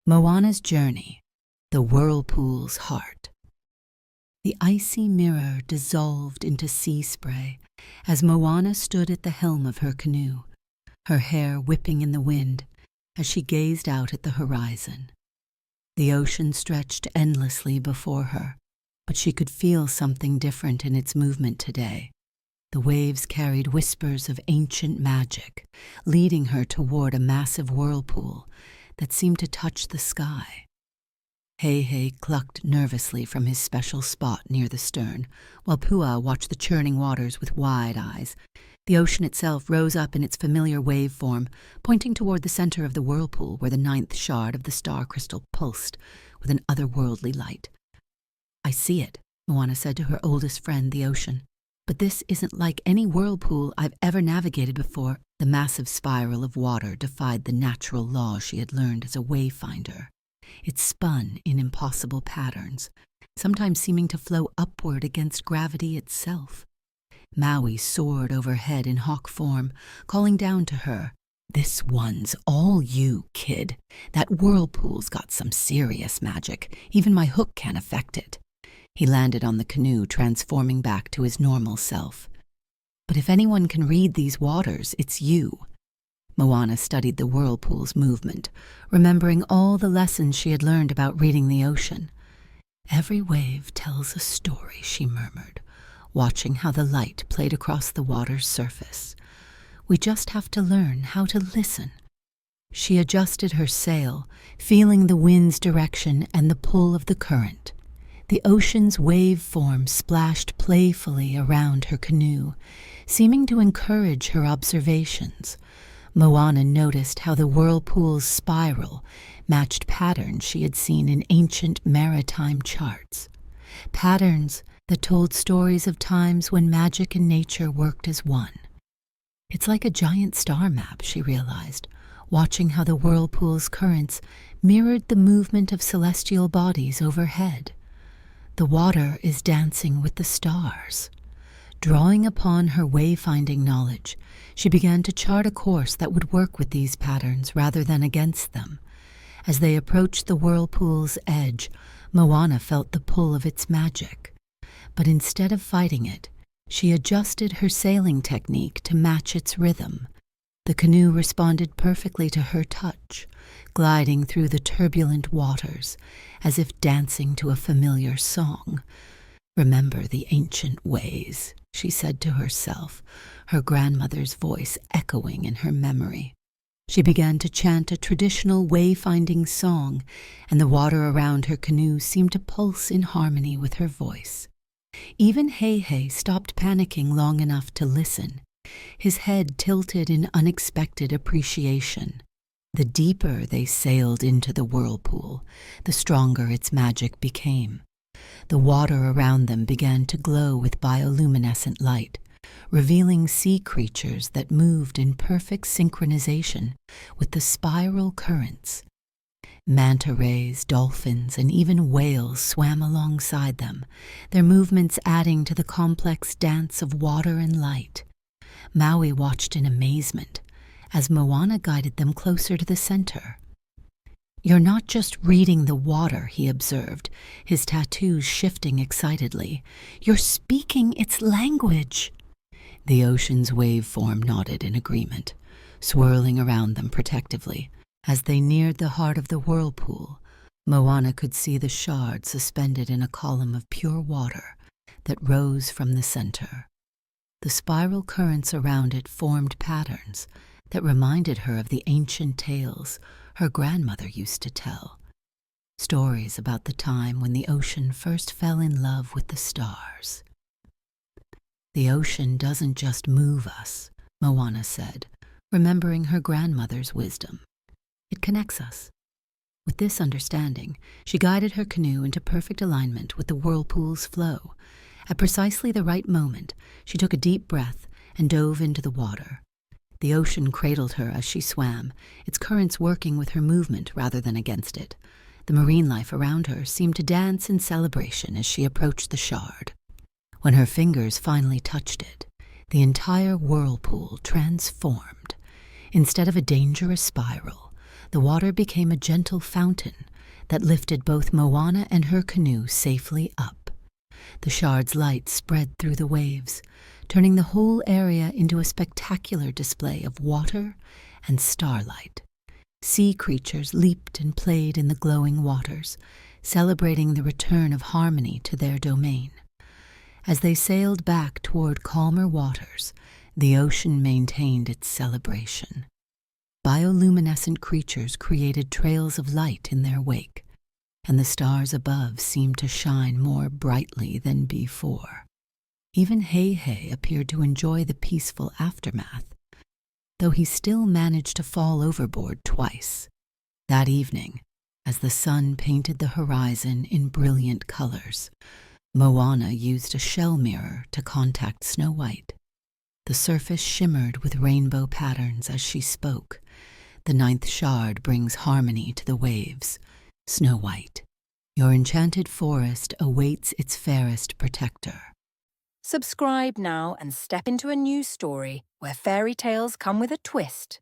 Moana's Journey, the Whirlpool's Heart. The icy mirror dissolved into sea spray as Moana stood at the helm of her canoe, her hair whipping in the wind as she gazed out at the horizon. The ocean stretched endlessly before her, but she could feel something different in its movement today. The waves carried whispers of ancient magic, leading her toward a massive whirlpool that seemed to touch the sky. Heihei clucked nervously from his special spot near the stern, while Pua watched the churning waters with wide eyes. The ocean itself rose up in its familiar wave form, pointing toward the center of the whirlpool where the 9th shard of the star crystal pulsed with an otherworldly light. "I see it," Moana said to her oldest friend, the ocean. "But this isn't like any whirlpool I've ever navigated before." The massive spiral of water defied the natural law she had learned as a wayfinder. It spun in impossible patterns, sometimes seeming to flow upward against gravity itself. Maui soared overhead in hawk form, calling down to her, "This one's all you, kid. That whirlpool's got some serious magic. Even my hook can't affect it." He landed on the canoe, transforming back to his normal self. "But if anyone can read these waters, it's you." Moana studied the whirlpool's movement, remembering all the lessons she had learned about reading the ocean. "Every wave tells a story," she murmured, watching how the light played across the water's surface. "We just have to learn how to listen." She adjusted her sail, feeling the wind's direction and the pull of the current. The ocean's wave form splashed playfully around her canoe, seeming to encourage her observations. Moana noticed how the whirlpool's spiral matched patterns she had seen in ancient maritime charts. Patterns that told stories of times when magic and nature worked as one. "It's like a giant star map," she realized, watching how the whirlpool's currents mirrored the movement of celestial bodies overhead. The water is dancing with the stars. Drawing upon her wayfinding knowledge, she began to chart a course that would work with these patterns rather than against them. As they approached the whirlpool's edge, Moana felt the pull of its magic. But instead of fighting it, she adjusted her sailing technique to match its rhythm. The canoe responded perfectly to her touch, gliding through the turbulent waters, as if dancing to a familiar song. "Remember the ancient ways," she said to herself, her grandmother's voice echoing in her memory. She began to chant a traditional wayfinding song, and the water around her canoe seemed to pulse in harmony with her voice. Even Heihei stopped panicking long enough to listen, his head tilted in unexpected appreciation. The deeper they sailed into the whirlpool, the stronger its magic became. The water around them began to glow with bioluminescent light, revealing sea creatures that moved in perfect synchronization with the spiral currents. Manta rays, dolphins, and even whales swam alongside them, their movements adding to the complex dance of water and light. Maui watched in amazement as Moana guided them closer to the center. "You're not just reading the water," he observed, his tattoos shifting excitedly. "You're speaking its language." The ocean's waveform nodded in agreement, swirling around them protectively. As they neared the heart of the whirlpool, Moana could see the shard suspended in a column of pure water that rose from the center. The spiral currents around it formed patterns that reminded her of the ancient tales her grandmother used to tell. Stories about the time when the ocean first fell in love with the stars. "The ocean doesn't just move us," Moana said, remembering her grandmother's wisdom. "It connects us." With this understanding, she guided her canoe into perfect alignment with the whirlpool's flow. At precisely the right moment, she took a deep breath and dove into the water. The ocean cradled her as she swam, its currents working with her movement rather than against it. The marine life around her seemed to dance in celebration as she approached the shard. When her fingers finally touched it, the entire whirlpool transformed. Instead of a dangerous spiral, The water became a gentle fountain that lifted both Moana and her canoe safely up. The shard's light spread through the waves, turning the whole area into a spectacular display of water and starlight. Sea creatures leaped and played in the glowing waters, celebrating the return of harmony to their domain. As they sailed back toward calmer waters, the ocean maintained its celebration. Bioluminescent creatures created trails of light in their wake, and the stars above seemed to shine more brightly than before. Even Heihei appeared to enjoy the peaceful aftermath, though he still managed to fall overboard twice. That evening, as the sun painted the horizon in brilliant colors, Moana used a shell mirror to contact Snow White. The surface shimmered with rainbow patterns as she spoke. The 9th shard brings harmony to the waves. Snow White, your enchanted forest awaits its fairest protector. Subscribe now and step into a new story where fairy tales come with a twist.